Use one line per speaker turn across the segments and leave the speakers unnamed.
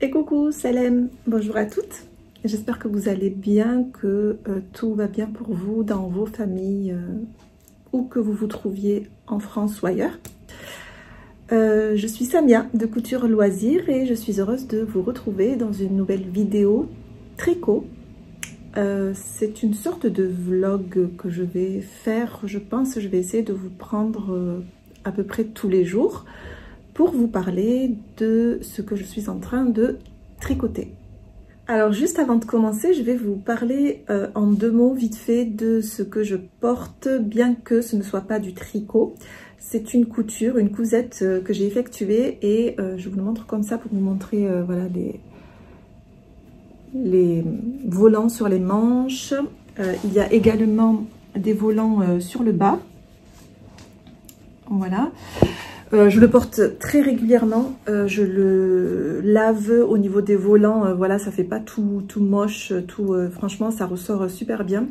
Et coucou, Salem, bonjour à toutes. J'espère que vous allez bien, que tout va bien pour vous dans vos familles, où que vous vous trouviez en France ou ailleurs. Je suis Samia de Couture Loisirs et je suis heureuse de vous retrouver dans une nouvelle vidéo tricot. C'est une sorte de vlog que je vais faire, je pense. Je vais essayer de vous prendre à peu près tous les jours pour vous parler de ce que je suis en train de tricoter. Alors juste avant de commencer, je vais vous parler en deux mots vite fait de ce que je porte, bien que ce ne soit pas du tricot. C'est une couture, une cousette que j'ai effectuée et je vous le montre comme ça pour vous montrer voilà, les volants sur les manches. Il y a également des volants sur le bas. Voilà. Je le porte très régulièrement, je le lave au niveau des volants, voilà, ça fait pas tout moche, franchement ça ressort super bien.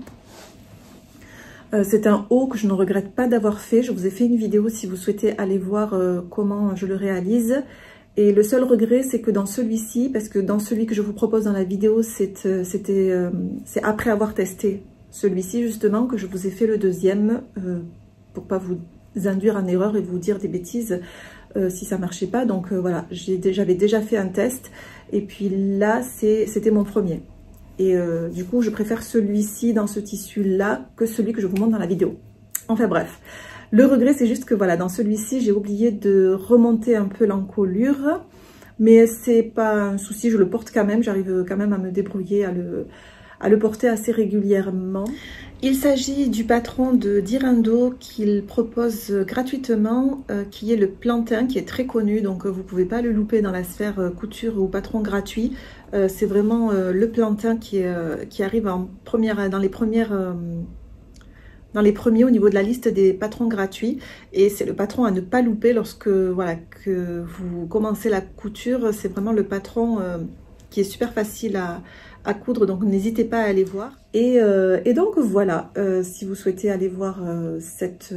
C'est un haut que je ne regrette pas d'avoir fait, je vous ai fait une vidéo si vous souhaitez aller voir comment je le réalise. Et le seul regret c'est que dans celui-ci, parce que dans celui que je vous propose dans la vidéo, c'est après avoir testé celui-ci justement que je vous ai fait le deuxième, pour pas vous induire en erreur et vous dire des bêtises si ça marchait pas. Donc voilà, j'avais déjà fait un test et puis là c'était mon premier et du coup je préfère celui-ci dans ce tissu là que celui que je vous montre dans la vidéo. Enfin bref, le regret c'est juste que voilà, dans celui-ci j'ai oublié de remonter un peu l'encolure, mais c'est pas un souci, je le porte quand même, j'arrive quand même à me débrouiller à le porter assez régulièrement. Il s'agit du patron de Dirando qu'il propose gratuitement, qui est le plantain, qui est très connu, donc vous ne pouvez pas le louper dans la sphère couture ou patron gratuit. C'est vraiment le plantain qui arrive en première, dans les premiers au niveau de la liste des patrons gratuits, et c'est le patron à ne pas louper lorsque voilà, que vous commencez la couture. C'est vraiment le patron qui est super facile à coudre, donc n'hésitez pas à aller voir. Et donc voilà, si vous souhaitez aller voir cette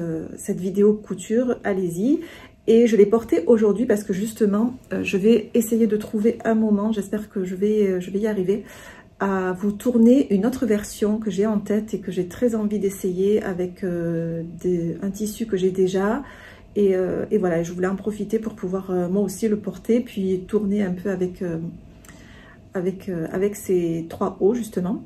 vidéo couture, allez-y. Et je l'ai portée aujourd'hui parce que justement, je vais essayer de trouver un moment, j'espère que je vais y arriver, à vous tourner une autre version que j'ai en tête et que j'ai très envie d'essayer avec un tissu que j'ai déjà. Et voilà, je voulais en profiter pour pouvoir moi aussi le porter, puis tourner un peu avec ces trois hauts justement,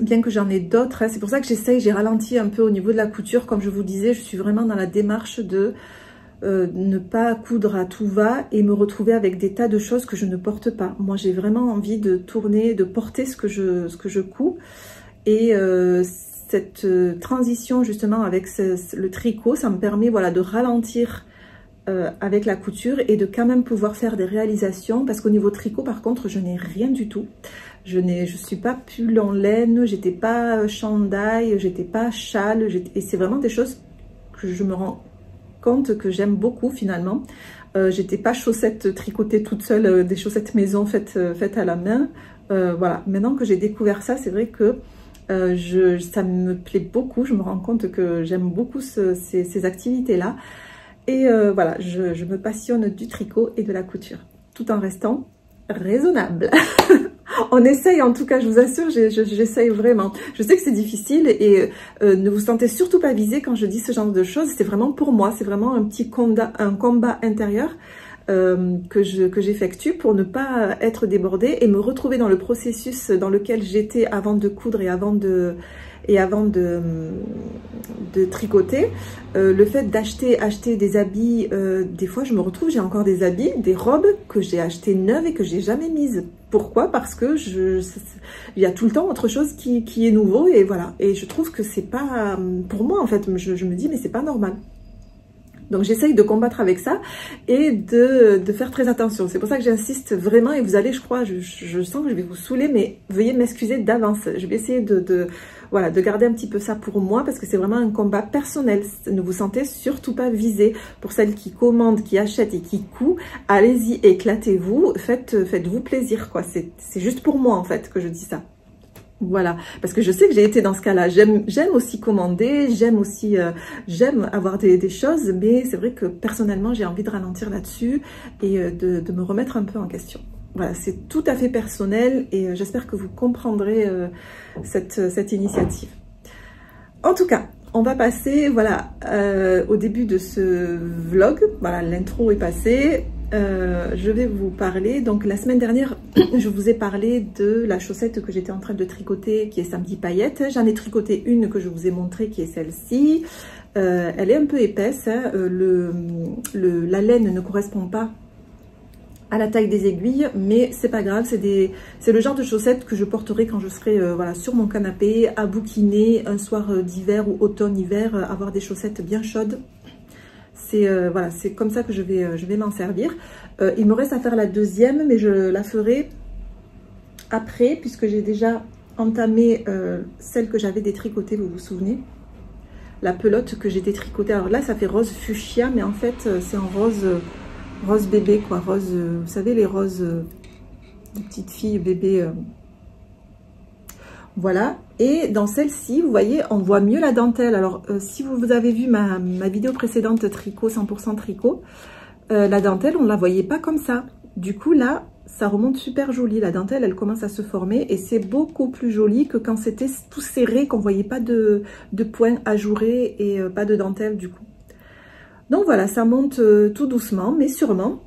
bien que j'en ai d'autres, hein. C'est pour ça que j'ai ralenti un peu au niveau de la couture. Comme je vous disais, je suis vraiment dans la démarche de ne pas coudre à tout va et me retrouver avec des tas de choses que je ne porte pas. Moi j'ai vraiment envie de tourner, de porter ce que je couds, et cette transition justement avec le tricot, ça me permet voilà, de ralentir avec la couture et de quand même pouvoir faire des réalisations, parce qu'au niveau tricot par contre je n'ai rien du tout. Je suis pas pull en laine, j'étais pas chandail, j'étais pas châle, et c'est vraiment des choses que je me rends compte que j'aime beaucoup finalement. J'étais pas chaussettes tricotées toute seule, des chaussettes maison faites à la main. Voilà, maintenant que j'ai découvert ça, c'est vrai que ça me plaît beaucoup. Je me rends compte que j'aime beaucoup ces activités là. Et voilà, je me passionne du tricot et de la couture, tout en restant raisonnable. On essaye, en tout cas, je vous assure, j'essaye vraiment. Je sais que c'est difficile et ne vous sentez surtout pas visé quand je dis ce genre de choses. C'est vraiment pour moi, c'est vraiment un petit combat intérieur que j'effectue pour ne pas être débordée et me retrouver dans le processus dans lequel j'étais avant de coudre et avant de tricoter. Le fait acheter des habits, des fois je me retrouve, j'ai encore des habits, des robes que j'ai achetées neuves et que j'ai jamais mises. Pourquoi? Parce que il y a tout le temps autre chose qui est nouveau, et voilà. Et je trouve que c'est pas, pour moi en fait, je me dis mais c'est pas normal. Donc j'essaye de combattre avec ça et de faire très attention. C'est pour ça que j'insiste vraiment, et vous allez, je crois, je sens que je vais vous saouler, mais veuillez m'excuser d'avance. Je vais essayer voilà, de garder un petit peu ça pour moi, parce que c'est vraiment un combat personnel. Ne vous sentez surtout pas visé. Pour celles qui commandent, qui achètent et qui coudent, allez-y, éclatez-vous, faites-vous plaisir, quoi. C'est juste pour moi en fait que je dis ça. Voilà, parce que je sais que j'ai été dans ce cas-là. J'aime aussi commander, j'aime avoir des choses, mais c'est vrai que personnellement, j'ai envie de ralentir là-dessus et de me remettre un peu en question. voilà, c'est tout à fait personnel et j'espère que vous comprendrez cette initiative. En tout cas, on va passer voilà, au début de ce vlog. Voilà, l'intro est passée. Je vais vous parler. Donc la semaine dernière, je vous ai parlé de la chaussette que j'étais en train de tricoter, qui est Samedi Paillettes. J'en ai tricoté une que je vous ai montrée, qui est celle-ci. Elle est un peu épaisse. Hein. La laine ne correspond pas à la taille des aiguilles, mais c'est pas grave, c'est le genre de chaussettes que je porterai quand je serai voilà, sur mon canapé, à bouquiner, un soir d'hiver ou automne-hiver, avoir des chaussettes bien chaudes. C'est voilà, c'est comme ça que je vais m'en servir. Il me reste à faire la deuxième, mais je la ferai après, puisque j'ai déjà entamé celle que j'avais détricotée, vous vous souvenez? La pelote que j'ai détricotée. Alors là, ça fait rose fuchsia, mais en fait, c'est en rose bébé, quoi. Rose, vous savez, les roses de petites filles bébés. Voilà. Et dans celle-ci, vous voyez, on voit mieux la dentelle. Alors, si vous avez vu ma vidéo précédente tricot, 100% tricot, la dentelle, on ne la voyait pas comme ça. Du coup, là, ça remonte super joli. La dentelle, elle commence à se former et c'est beaucoup plus joli que quand c'était tout serré, qu'on ne voyait pas de points ajourés et pas de dentelle, du coup. Donc voilà, ça monte tout doucement, mais sûrement.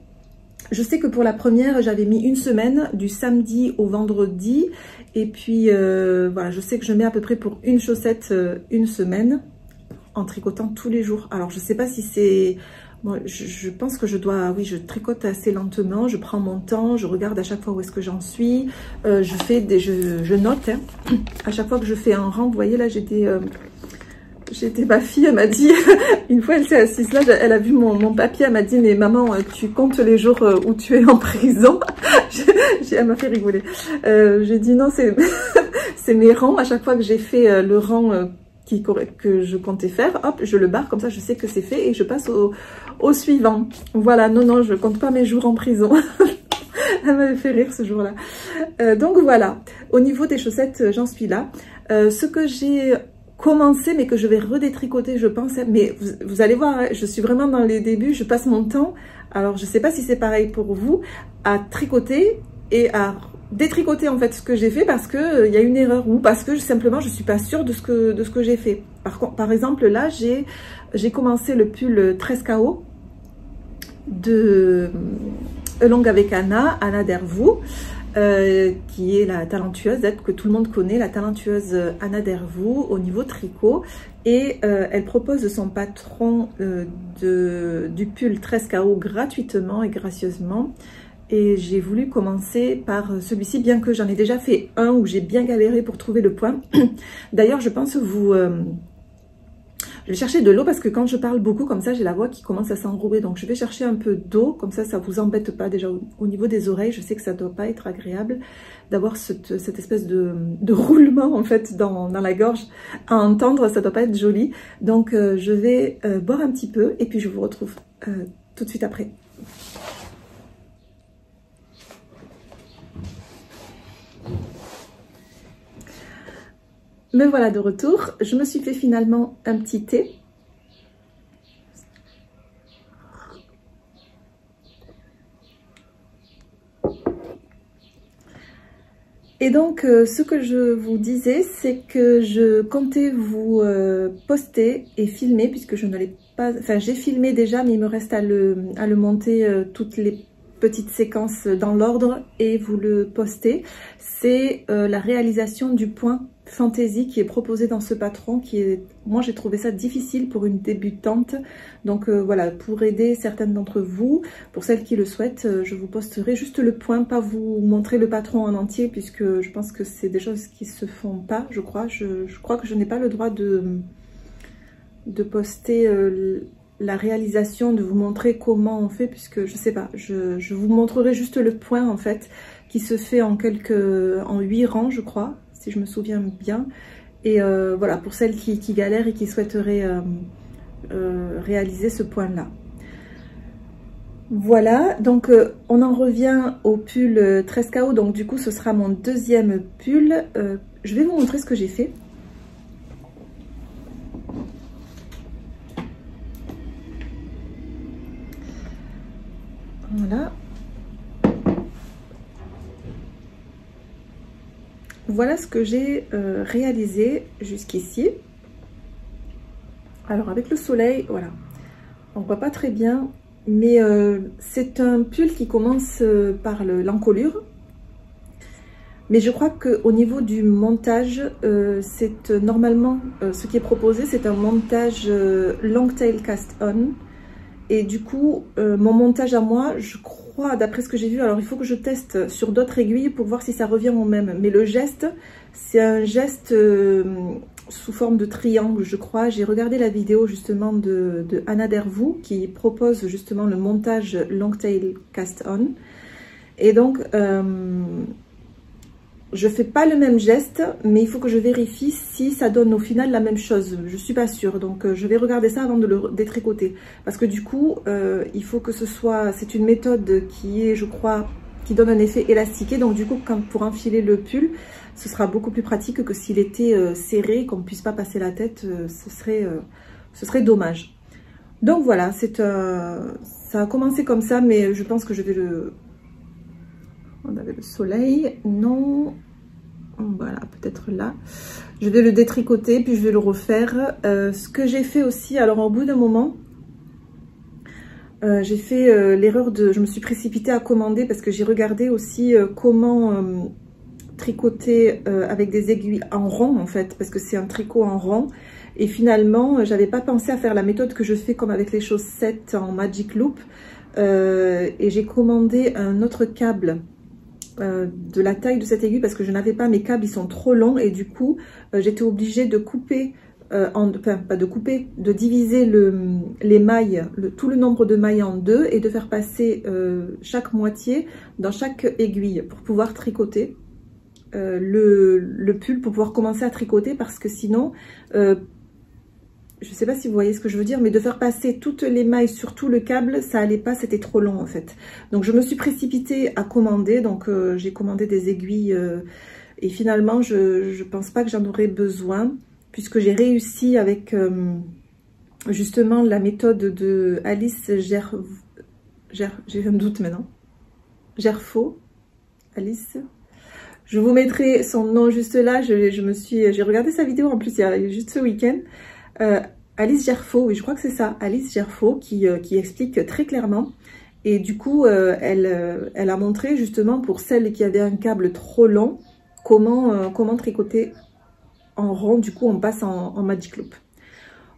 Je sais que pour la première, j'avais mis une semaine, du samedi au vendredi. Et puis, voilà, je sais que je mets à peu près pour une chaussette une semaine, en tricotant tous les jours. Alors, je sais pas si c'est... Bon, je pense que je dois... Oui, je tricote assez lentement, je prends mon temps, je regarde à chaque fois où est-ce que j'en suis. Je note, hein. À chaque fois que je fais un rang, vous voyez, là, ma fille, elle m'a dit, une fois elle s'est assise là, elle a vu mon papier, elle m'a dit, mais maman, tu comptes les jours où tu es en prison? Elle m'a fait rigoler. J'ai dit non, c'est mes rangs, à chaque fois que j'ai fait le rang que je comptais faire, hop, je le barre, comme ça je sais que c'est fait et je passe au suivant. Voilà, non, je compte pas mes jours en prison. Elle m'avait fait rire ce jour-là. Donc voilà, au niveau des chaussettes, j'en suis là. Ce que j'ai commencer, mais que je vais redétricoter, je pense. Mais vous allez voir, hein, je suis vraiment dans les débuts, je passe mon temps. Alors, je sais pas si c'est pareil pour vous, à tricoter et à détricoter en fait ce que j'ai fait parce que il y a une erreur ou parce que simplement je suis pas sûre de ce que j'ai fait. Par exemple, là, j'ai commencé le pull 13KO de Along avec Anna Dervaux. Qui est la talentueuse, que tout le monde connaît, la talentueuse Anna Dervaux au niveau tricot. Et elle propose son patron du pull 13KO gratuitement et gracieusement. Et j'ai voulu commencer par celui-ci, bien que j'en ai déjà fait un où j'ai bien galéré pour trouver le point. D'ailleurs, je pense vous... je vais chercher de l'eau parce que quand je parle beaucoup comme ça, j'ai la voix qui commence à s'enrouer. Donc je vais chercher un peu d'eau, comme ça vous embête pas. Déjà au niveau des oreilles, je sais que ça doit pas être agréable d'avoir cette espèce de roulement en fait dans la gorge. À entendre, ça doit pas être joli. Donc je vais boire un petit peu et puis je vous retrouve tout de suite après. Me voilà de retour. Je me suis fait finalement un petit thé. Et donc, ce que je vous disais, c'est que je comptais vous poster et filmer, puisque je ne l'ai pas... Enfin, j'ai filmé déjà, mais il me reste à le monter toutes les petites séquences dans l'ordre et vous le poster. C'est la réalisation du point fantaisie qui est proposé dans ce patron, qui est, moi j'ai trouvé ça difficile pour une débutante. Donc voilà, pour aider certaines d'entre vous, pour celles qui le souhaitent, je vous posterai juste le point, pas vous montrer le patron en entier, puisque je pense que c'est des choses qui se font pas, je crois. Je crois que je n'ai pas le droit de poster la réalisation, de vous montrer comment on fait, puisque je sais pas, je vous montrerai juste le point en fait, qui se fait en 8 rangs je crois, si je me souviens bien. Et voilà, pour celles qui galèrent et qui souhaiteraient réaliser ce point là. Voilà, donc on en revient au pull 13KO, donc du coup ce sera mon deuxième pull. Je vais vous montrer ce que j'ai fait. Voilà. voilà ce que j'ai réalisé jusqu'ici. Alors avec le soleil, voilà, on voit pas très bien, mais c'est un pull qui commence par l'encolure. Mais je crois qu'au niveau du montage, c'est normalement ce qui est proposé, c'est un montage long tail cast on. Et du coup, mon montage à moi, je crois, d'après ce que j'ai vu, alors il faut que je teste sur d'autres aiguilles pour voir si ça revient au même. Mais le geste, c'est un geste sous forme de triangle, je crois. J'ai regardé la vidéo justement de Anna Dervaux qui propose justement le montage long tail cast on. Et donc, je fais pas le même geste, mais il faut que je vérifie si ça donne au final la même chose. Je suis pas sûre, donc je vais regarder ça avant de le détricoter. Parce que du coup, il faut que ce soit... C'est une méthode qui est, je crois, qui donne un effet élastiqué. Donc du coup, pour enfiler le pull, ce sera beaucoup plus pratique que s'il était serré, qu'on ne puisse pas passer la tête. Ce serait dommage. Donc voilà, ça a commencé comme ça, mais je pense que je vais le... On avait le soleil, non, voilà, peut-être là. Je vais le détricoter, puis je vais le refaire. Ce que j'ai fait aussi, alors au bout d'un moment, j'ai fait l'erreur de... Je me suis précipitée à commander parce que j'ai regardé aussi comment tricoter avec des aiguilles en rond, en fait, parce que c'est un tricot en rond. Et finalement, j'avais pas pensé à faire la méthode que je fais comme avec les chaussettes en Magic Loop. Et j'ai commandé un autre câble de la taille de cette aiguille parce que je n'avais pas, mes câbles ils sont trop longs et du coup j'étais obligée de couper, de diviser les mailles, tout le nombre de mailles en deux et de faire passer chaque moitié dans chaque aiguille pour pouvoir tricoter le pull, pour pouvoir commencer à tricoter parce que sinon... je sais pas si vous voyez ce que je veux dire, mais de faire passer toutes les mailles sur tout le câble, ça allait pas, c'était trop long en fait. Donc je me suis précipitée à commander, donc j'ai commandé des aiguilles et finalement je pense pas que j'en aurais besoin puisque j'ai réussi avec justement la méthode de Alice j'ai un doute maintenant, Gerfaux, Alice. Je vous mettrai son nom juste là, j'ai regardé sa vidéo en plus il y a juste ce week-end. Alice Gerfaux, oui je crois que c'est ça, Alice Gerfaux qui explique très clairement et du coup elle a montré justement pour celles qui avaient un câble trop long comment tricoter en rond, du coup on passe en Magic Loop.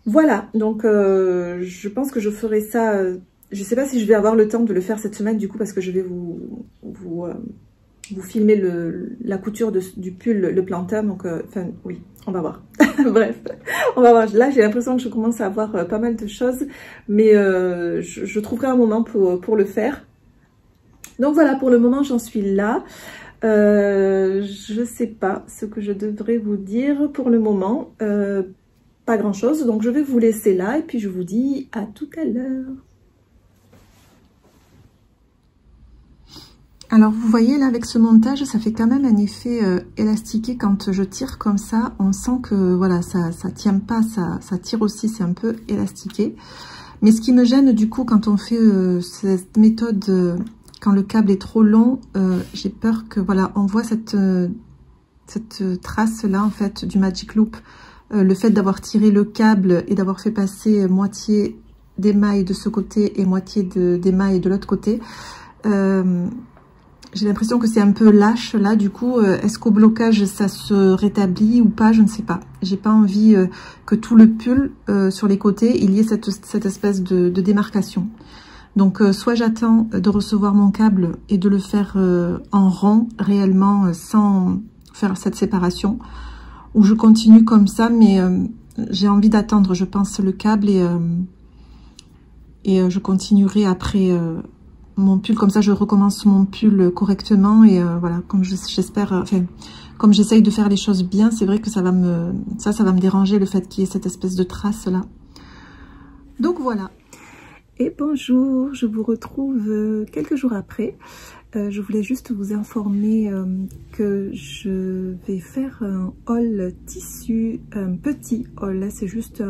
Voilà, donc je pense que je ferai ça, je sais pas si je vais avoir le temps de le faire cette semaine du coup parce que je vais vous filmer la couture du pull, le plantain, donc enfin oui, on va voir. Bref, on va voir. Là j'ai l'impression que je commence à avoir pas mal de choses, mais je trouverai un moment pour le faire. Donc voilà, pour le moment j'en suis là. Je sais pas ce que je devrais vous dire pour le moment, pas grand chose, donc je vais vous laisser là et puis je vous dis à tout à l'heure. Alors vous voyez là avec ce montage, ça fait quand même un effet élastiqué quand je tire comme ça. On sent que voilà, ça tient pas, ça tire aussi, c'est un peu élastiqué. Mais ce qui me gêne du coup quand on fait cette méthode, quand le câble est trop long, j'ai peur que voilà, on voit cette trace là en fait du Magic Loop. Le fait d'avoir tiré le câble et d'avoir fait passer moitié des mailles de ce côté et moitié des mailles de l'autre côté. J'ai l'impression que c'est un peu lâche là, du coup, est-ce qu'au blocage ça se rétablit ou pas, je ne sais pas. J'ai pas envie que tout le pull, sur les côtés, il y ait cette espèce de démarcation. Donc soit j'attends de recevoir mon câble et de le faire en rond, réellement, sans faire cette séparation, ou je continue comme ça, mais j'ai envie d'attendre, je pense, le câble et je continuerai après... mon pull, comme ça je recommence mon pull correctement et voilà, comme j'espère, enfin comme j'essaye de faire les choses bien, c'est vrai que ça va me déranger le fait qu'il y ait cette espèce de trace là. Donc voilà. Et bonjour, je vous retrouve quelques jours après. Je voulais juste vous informer que je vais faire un haul tissu, un petit haul, c'est juste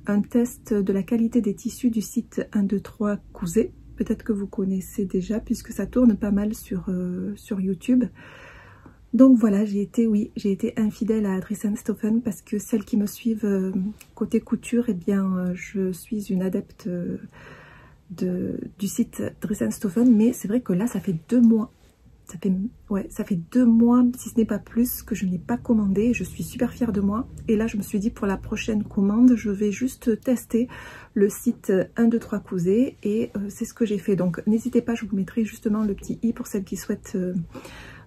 un test de la qualité des tissus du site 123 Cousé. Peut-être que vous connaissez déjà puisque ça tourne pas mal sur YouTube. Donc voilà, j'ai été infidèle à Dries & Stephen parce que celles qui me suivent côté couture, eh bien, je suis une adepte du site Dries & Stephen, mais c'est vrai que là, ça fait 2 mois. Ça fait 2 mois, si ce n'est pas plus, que je n'ai pas commandé. Je suis super fière de moi. Et là, je me suis dit, pour la prochaine commande, je vais juste tester le site 123 Cousé. Et c'est ce que j'ai fait. Donc, n'hésitez pas, je vous mettrai justement le petit i pour celles qui souhaitent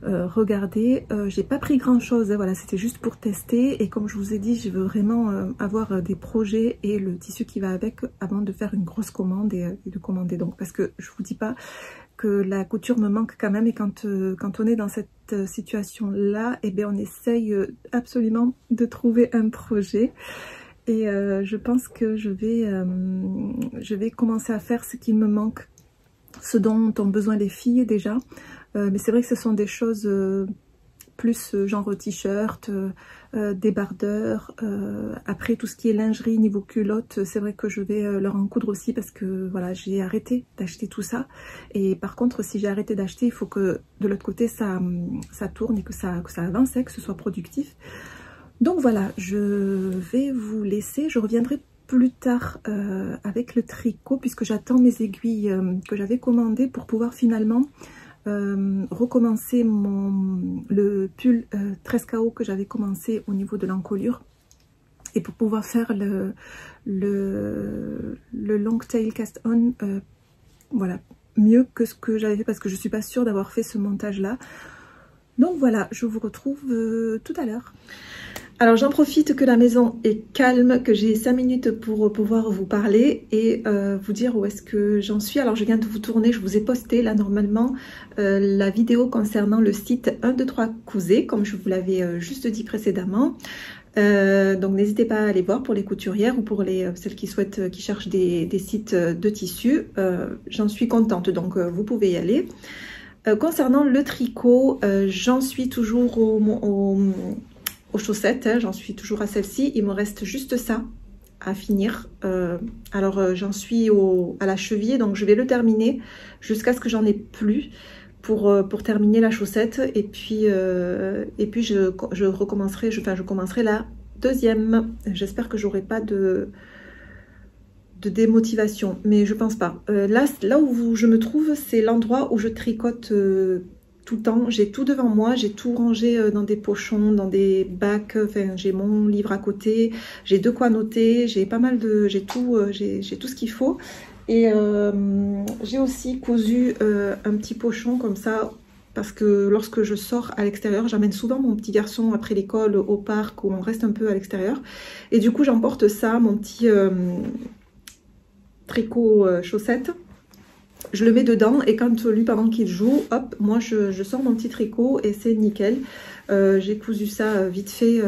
regarder. J'ai pas pris grand chose, hein, voilà, c'était juste pour tester. Et comme je vous ai dit, je veux vraiment avoir des projets et le tissu qui va avec avant de faire une grosse commande et de commander. Donc, parce que je vous dis pas que la couture me manque quand même, et quand on est dans cette situation là, eh bien on essaye absolument de trouver un projet. Et je pense que je vais commencer à faire ce qui me manque, ce dont ont besoin les filles déjà, mais c'est vrai que ce sont des choses plus genre t-shirt, débardeur. Après tout ce qui est lingerie niveau culotte, c'est vrai que je vais leur en coudre aussi, parce que voilà, j'ai arrêté d'acheter tout ça. Et par contre, si j'ai arrêté d'acheter, il faut que de l'autre côté ça tourne et que ça avance, que ce soit productif. Donc voilà, je vais vous laisser, je reviendrai plus tard avec le tricot, puisque j'attends mes aiguilles que j'avais commandées pour pouvoir finalement recommencer le pull 13KO que j'avais commencé au niveau de l'encolure, et pour pouvoir faire le long tail cast on, voilà, mieux que ce que j'avais fait, parce que je suis pas sûre d'avoir fait ce montage là. Donc voilà, je vous retrouve tout à l'heure. Alors j'en profite que la maison est calme, que j'ai 5 minutes pour pouvoir vous parler et vous dire où est-ce que j'en suis. Alors je viens de vous tourner, je vous ai posté là normalement la vidéo concernant le site 123 Cousé, comme je vous l'avais juste dit précédemment. Donc n'hésitez pas à aller voir pour les couturières ou pour celles qui souhaitent, qui cherchent des sites de tissus. J'en suis contente, donc vous pouvez y aller. Concernant le tricot, j'en suis toujours aux chaussettes, hein, j'en suis toujours à celle-ci. Il me reste juste ça à finir. Alors j'en suis à la cheville, donc je vais le terminer jusqu'à ce que j'en ai plus pour terminer la chaussette. Et puis je recommencerai, je commencerai la deuxième. J'espère que j'aurai pas de démotivation, mais je pense pas. Là où je me trouve, c'est l'endroit où je tricote tout le temps. J'ai tout devant moi, j'ai tout rangé dans des pochons, dans des bacs, enfin j'ai mon livre à côté, j'ai de quoi noter, j'ai pas mal de, j'ai tout ce qu'il faut. Et j'ai aussi cousu un petit pochon comme ça, parce que lorsque je sors à l'extérieur, j'amène souvent mon petit garçon après l'école au parc, où on reste un peu à l'extérieur, et du coup j'emporte ça, mon petit tricot chaussette. Je le mets dedans, et quand lui, pendant qu'il joue, hop, moi je sors mon petit tricot et c'est nickel. J'ai cousu ça vite fait.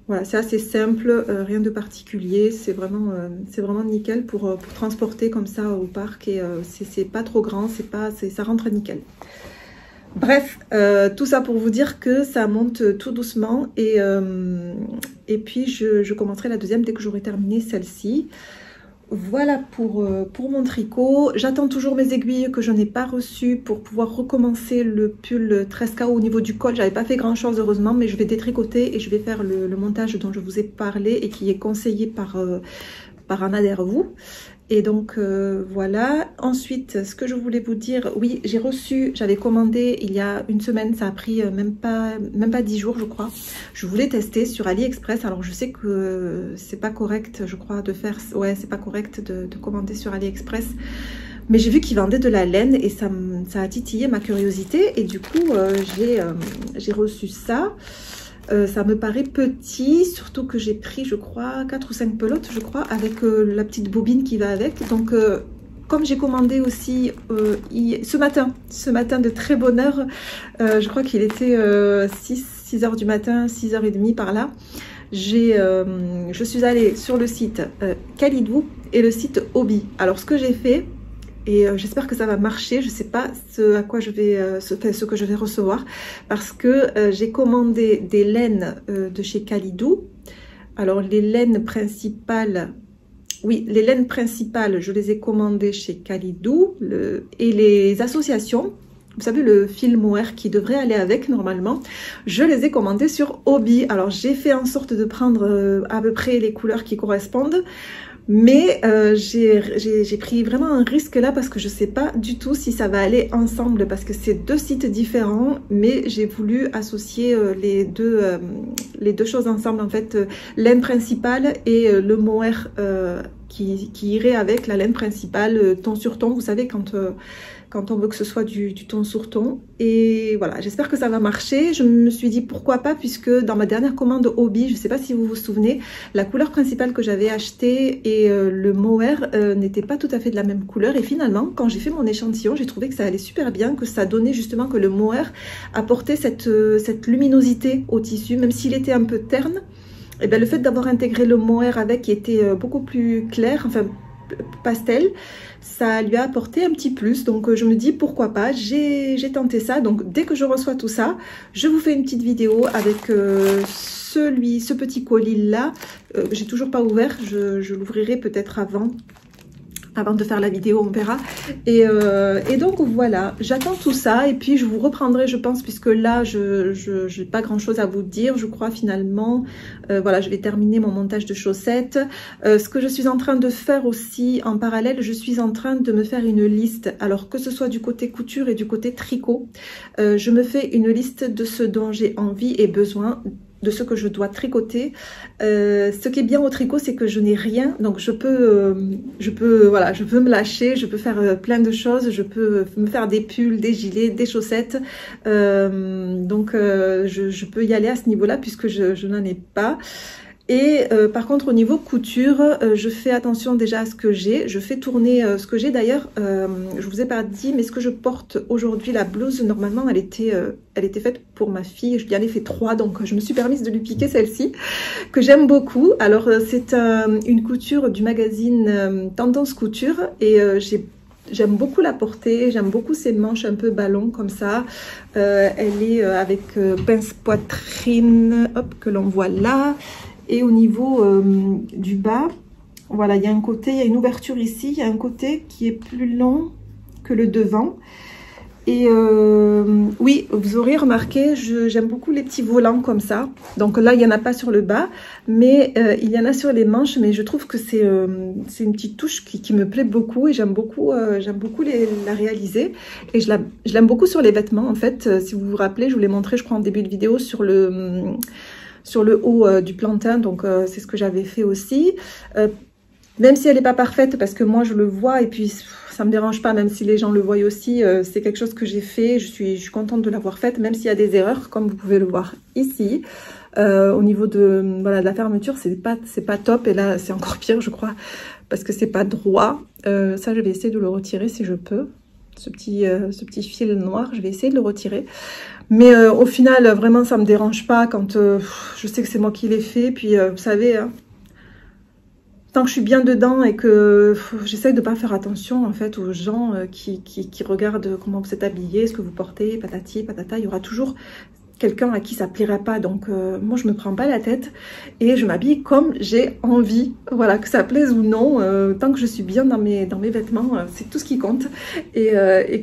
Voilà, c'est assez simple, rien de particulier. C'est vraiment nickel pour transporter comme ça au parc, et c'est pas trop grand, ça rentre nickel. Bref, tout ça pour vous dire que ça monte tout doucement, et puis je commencerai la deuxième dès que j'aurai terminé celle-ci. Voilà pour mon tricot. J'attends toujours mes aiguilles que je n'ai pas reçues pour pouvoir recommencer le pull 13KO au niveau du col. J'avais pas fait grand chose heureusement, mais je vais détricoter et je vais faire le montage dont je vous ai parlé et qui est conseillé par un adhère-vous. Et donc voilà. Ensuite, ce que je voulais vous dire, oui, j'ai reçu, j'avais commandé il y a une semaine, ça a pris même pas 10 jours je crois. Je voulais tester sur AliExpress. Alors je sais que c'est pas correct, je crois, de faire, ouais, c'est pas correct de commander sur AliExpress. Mais j'ai vu qu'ils vendaient de la laine et ça a titillé ma curiosité, et du coup j'ai reçu ça. Ça me paraît petit, surtout que j'ai pris, je crois, 4 ou 5 pelotes, je crois, avec la petite bobine qui va avec. Donc, comme j'ai commandé aussi ce matin de très bonne heure, je crois qu'il était 6 heures du matin, 6h30 par là, je suis allée sur le site Kalidou et le site Hobby. Alors, ce que j'ai fait, et j'espère que ça va marcher, je sais pas ce que je vais recevoir, parce que j'ai commandé des laines de chez Kalidou. Alors les laines principales, oui, les laines principales, je les ai commandées chez Kalidou, et les associations, vous savez, le fil mohair qui devrait aller avec normalement, je les ai commandés sur Hobby. Alors j'ai fait en sorte de prendre à peu près les couleurs qui correspondent, mais j'ai pris vraiment un risque là parce que je sais pas du tout si ça va aller ensemble, parce que c'est deux sites différents, mais j'ai voulu associer les deux choses ensemble en fait, laine principale et le mohair qui irait avec la laine principale, ton sur ton, vous savez quand on veut que ce soit du ton sur ton. Et voilà, j'espère que ça va marcher. Je me suis dit pourquoi pas, puisque dans ma dernière commande Hobby, je ne sais pas si vous vous souvenez, la couleur principale que j'avais achetée et le mohair n'étaient pas tout à fait de la même couleur. Et finalement, quand j'ai fait mon échantillon, j'ai trouvé que ça allait super bien, que ça donnait justement que le mohair apportait cette luminosité au tissu, même s'il était un peu terne. Et bien, le fait d'avoir intégré le mohair avec, qui était beaucoup plus clair, enfin pastel, ça lui a apporté un petit plus. Donc je me dis pourquoi pas, j'ai tenté ça. Donc dès que je reçois tout ça, je vous fais une petite vidéo avec ce petit colis là. J'ai toujours pas ouvert, je l'ouvrirai peut-être avant de faire la vidéo, on verra. Et donc voilà, j'attends tout ça et puis je vous reprendrai, je pense, puisque là je n'ai pas grand chose à vous dire, je crois finalement. Voilà, je vais terminer mon montage de chaussettes. Ce que je suis en train de faire aussi en parallèle, je suis en train de me faire une liste, alors que ce soit du côté couture et du côté tricot. Je me fais une liste de ce dont j'ai envie et besoin, de ce que je dois tricoter. Ce qui est bien au tricot, c'est que je n'ai rien, donc je peux me lâcher, je peux faire plein de choses, je peux me faire des pulls, des gilets, des chaussettes, donc je peux y aller à ce niveau-là puisque je n'en ai pas. Et par contre au niveau couture, je fais attention déjà à ce que j'ai, je fais tourner ce que j'ai. D'ailleurs je vous ai pas dit, mais ce que je porte aujourd'hui, la blouse, normalement elle était faite pour ma fille, je lui en ai fait 3, donc je me suis permise de lui piquer celle-ci que j'aime beaucoup. Alors c'est une couture du magazine Tendance Couture et j'aime beaucoup la porter, j'aime beaucoup ces manches un peu ballon comme ça. Elle est avec pince poitrine, hop, que l'on voit là. Et au niveau du bas, voilà, il y a un côté, il y a une ouverture ici, il y a un côté qui est plus long que le devant. Et oui, vous aurez remarqué, j'aime beaucoup les petits volants comme ça. Donc là, il n'y en a pas sur le bas, mais il y en a sur les manches. Mais je trouve que c'est une petite touche qui me plaît beaucoup et j'aime beaucoup la réaliser. Et je l'aime beaucoup sur les vêtements, en fait. Si vous vous rappelez, je vous l'ai montré, je crois, en début de vidéo sur le haut du plantain, donc c'est ce que j'avais fait aussi. Même si elle n'est pas parfaite, parce que moi je le vois et puis ça me dérange pas, même si les gens le voient aussi, c'est quelque chose que j'ai fait, je suis contente de l'avoir faite, même s'il y a des erreurs, comme vous pouvez le voir ici. Au niveau de la fermeture, c'est pas top, et là c'est encore pire, je crois, parce que c'est pas droit. Ça, je vais essayer de le retirer si je peux. Ce petit fil noir, je vais essayer de le retirer. Mais au final, vraiment, ça me dérange pas quand je sais que c'est moi qui l'ai fait. Puis, vous savez, hein, tant que je suis bien dedans et que j'essaie de pas faire attention, en fait, aux gens qui regardent comment vous êtes habillé, ce que vous portez, patati, patata, il y aura toujours quelqu'un à qui ça plairait pas. Donc, moi, je me prends pas la tête et je m'habille comme j'ai envie. Voilà, que ça plaise ou non, tant que je suis bien dans mes vêtements, c'est tout ce qui compte. Et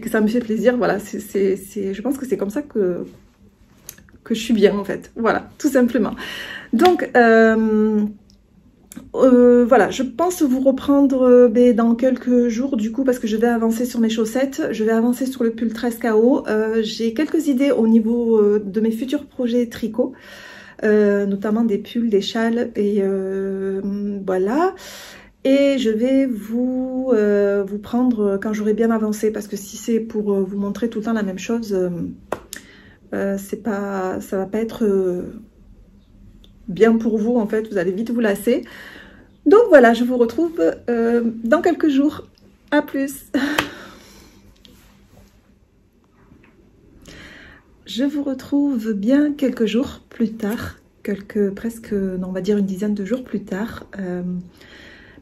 que ça me fait plaisir, voilà, je pense que c'est comme ça que je suis bien, en fait. Voilà, tout simplement. Donc, voilà, je pense vous reprendre dans quelques jours du coup, parce que je vais avancer sur mes chaussettes, je vais avancer sur le pull 13 KO. J'ai quelques idées au niveau de mes futurs projets tricot, notamment des pulls, des châles et voilà. Et je vais vous prendre quand j'aurai bien avancé, parce que si c'est pour vous montrer tout le temps la même chose, ça va pas être bien pour vous, en fait, vous allez vite vous lasser. Donc voilà, je vous retrouve dans quelques jours. À plus. Je vous retrouve bien quelques jours plus tard, on va dire une dizaine de jours plus tard,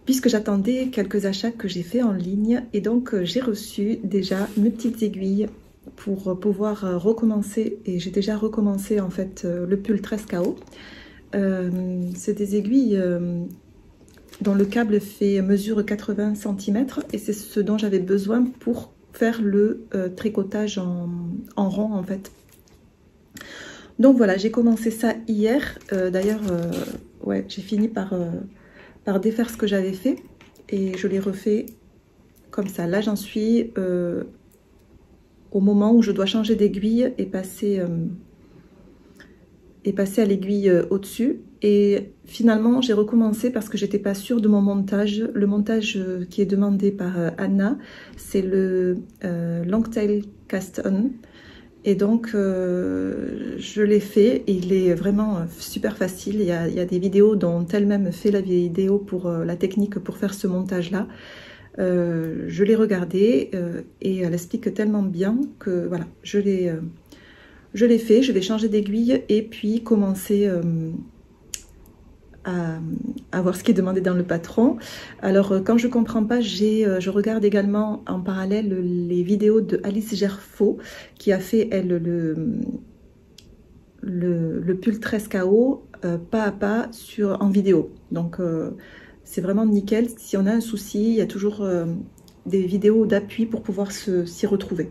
puisque j'attendais quelques achats que j'ai fait en ligne, et donc j'ai reçu déjà mes petites aiguilles pour pouvoir recommencer, et j'ai déjà recommencé en fait le pull 13 KO. C'est des aiguilles dont le câble mesure 80 cm, et c'est ce dont j'avais besoin pour faire le tricotage en rond en fait. Donc voilà, j'ai commencé ça hier. D'ailleurs, ouais, j'ai fini par défaire ce que j'avais fait et je l'ai refait comme ça. Là, j'en suis au moment où je dois changer d'aiguille et passer à l'aiguille au-dessus. Et finalement, j'ai recommencé parce que j'étais pas sûre de mon montage. Le montage qui est demandé par Anna, c'est le Longtail Cast On. Et donc, je l'ai fait et il est vraiment super facile. Il y a des vidéos dont elle-même fait la vidéo pour la technique pour faire ce montage-là. Je l'ai regardé et elle explique tellement bien que voilà, je l'ai fait. Je vais changer d'aiguille et puis commencer à voir ce qui est demandé dans le patron. Alors quand je comprends pas, je regarde également en parallèle les vidéos de Alice Gerfaux qui a fait elle le pull 13 KO pas à pas en vidéo. Donc c'est vraiment nickel. Si on a un souci, il y a toujours des vidéos d'appui pour pouvoir s'y retrouver.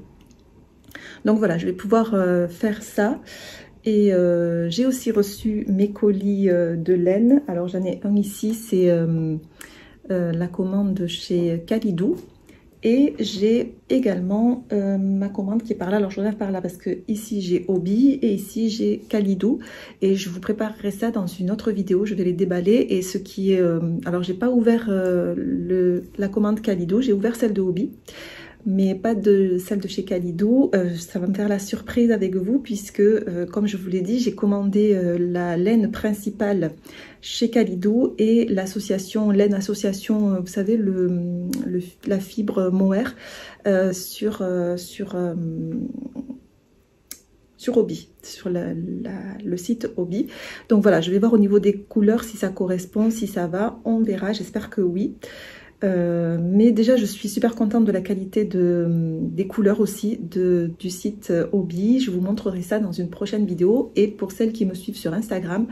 Donc voilà, je vais pouvoir faire ça. Et j'ai aussi reçu mes colis de laine. Alors j'en ai un ici, c'est la commande chez Kalidou. Et j'ai également ma commande qui est par là. Alors je regarde par là parce que ici j'ai Hobbii et ici j'ai Kalidou. Et je vous préparerai ça dans une autre vidéo. Je vais les déballer. Et ce qui est... alors j'ai pas ouvert la commande Kalidou, j'ai ouvert celle de Hobbii. Mais pas de celle de chez Kalidou. Ça va me faire la surprise avec vous puisque, comme je vous l'ai dit, j'ai commandé la laine principale chez Kalidou et l'association, laine association, vous savez, la fibre mohair sur Hobbii, sur le site Hobbii. Donc voilà, je vais voir au niveau des couleurs si ça correspond, si ça va, on verra, j'espère que oui. Mais déjà je suis super contente de la qualité des couleurs aussi du site Hobbii. Je vous montrerai ça dans une prochaine vidéo. Et pour celles qui me suivent sur Instagram,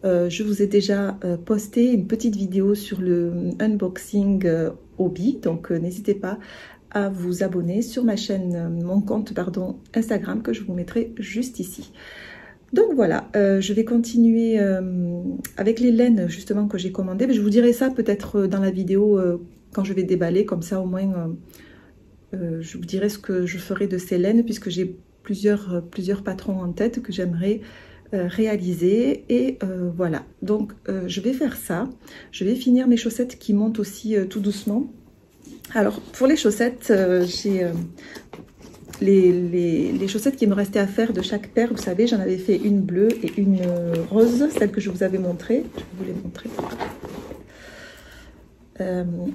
je vous ai déjà posté une petite vidéo sur le unboxing Hobbii. Donc n'hésitez pas à vous abonner sur ma chaîne, mon compte pardon, Instagram que je vous mettrai juste ici. Donc voilà, je vais continuer avec les laines justement que j'ai commandées. Mais je vous dirai ça peut-être dans la vidéo quand je vais déballer, comme ça au moins je vous dirai ce que je ferai de ces laines puisque j'ai plusieurs patrons en tête que j'aimerais réaliser. Et voilà, donc je vais faire ça. Je vais finir mes chaussettes qui montent aussi tout doucement. Alors pour les chaussettes, j'ai... les chaussettes qui me restaient à faire de chaque paire, vous savez, j'en avais fait une bleue et une rose, celle que je vous avais montrée. Je vais vous les montrer.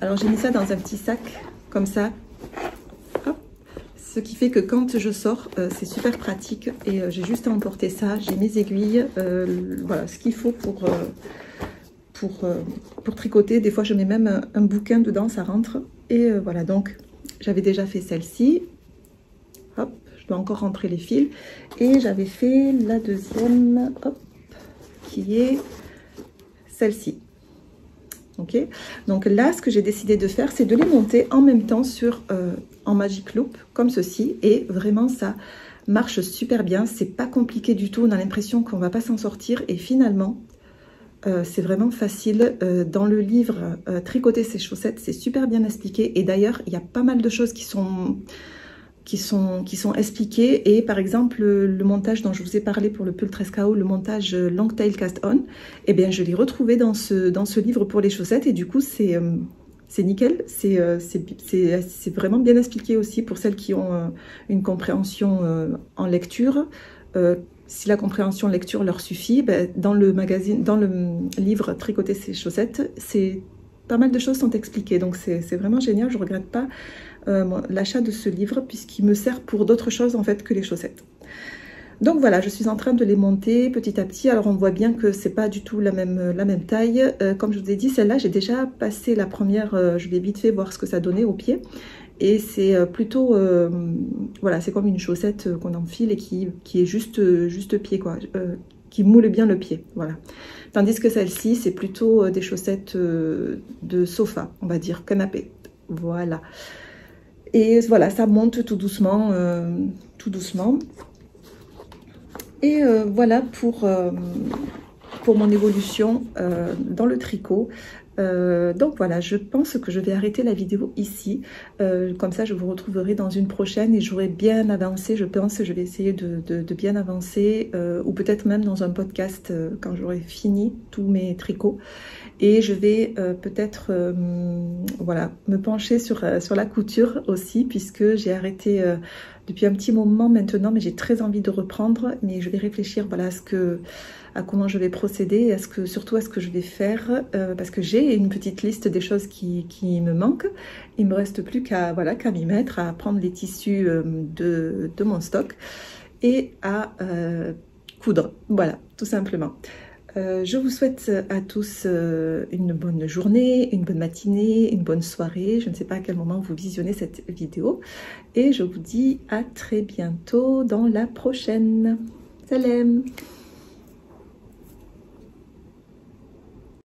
Alors j'ai mis ça dans un petit sac, comme ça. Hop. Ce qui fait que quand je sors, c'est super pratique et j'ai juste à emporter ça. J'ai mes aiguilles, voilà ce qu'il faut pour tricoter. Des fois, je mets même un bouquin dedans, ça rentre. Et voilà, donc j'avais déjà fait celle-ci. Hop, je dois encore rentrer les fils. Et j'avais fait la deuxième, hop, qui est celle-ci. Ok, donc là, ce que j'ai décidé de faire, c'est de les monter en même temps en Magic Loop, comme ceci. Et vraiment, ça marche super bien. C'est pas compliqué du tout. On a l'impression qu'on va pas s'en sortir. Et finalement, c'est vraiment facile. Dans le livre Tricoter ses chaussettes, c'est super bien expliqué. Et d'ailleurs, il y a pas mal de choses qui sont expliquées. Et par exemple, le montage dont je vous ai parlé pour le pull 13 KO, le montage Longtail Cast On, eh bien, je l'ai retrouvé dans ce livre pour les chaussettes. Et du coup, c'est nickel. C'est vraiment bien expliqué aussi pour celles qui ont une compréhension en lecture. Si la compréhension lecture leur suffit, ben, dans le livre Tricoter ses chaussettes, pas mal de choses sont expliquées. Donc c'est vraiment génial. Je ne regrette pas l'achat de ce livre puisqu'il me sert pour d'autres choses en fait que les chaussettes. Donc voilà, je suis en train de les monter petit à petit. Alors on voit bien que c'est pas du tout la même taille. Comme je vous ai dit, celle-là, j'ai déjà passé la première. Je vais vite fait voir ce que ça donnait au pied. Et c'est plutôt, voilà, c'est comme une chaussette qu'on enfile et qui est juste pied, quoi, qui moule bien le pied, voilà. Tandis que celle-ci, c'est plutôt des chaussettes de sofa, on va dire, canapé, voilà. Et voilà, ça monte tout doucement, tout doucement. Et voilà pour mon évolution dans le tricot. Donc voilà, je pense que je vais arrêter la vidéo ici. Comme ça, je vous retrouverai dans une prochaine et j'aurai bien avancé. Je pense que je vais essayer de bien avancer ou peut-être même dans un podcast quand j'aurai fini tous mes tricots. Et je vais peut-être voilà, me pencher sur la couture aussi, puisque j'ai arrêté depuis un petit moment maintenant, mais j'ai très envie de reprendre. Mais je vais réfléchir voilà, à comment je vais procéder, surtout à ce que je vais faire, parce que j'ai une petite liste des choses qui me manquent. Il me reste plus qu'à voilà, m'y mettre, à prendre les tissus de mon stock et à coudre. Voilà, tout simplement. Je vous souhaite à tous une bonne journée, une bonne matinée, une bonne soirée. Je ne sais pas à quel moment vous visionnez cette vidéo. Et je vous dis à très bientôt dans la prochaine. Salam!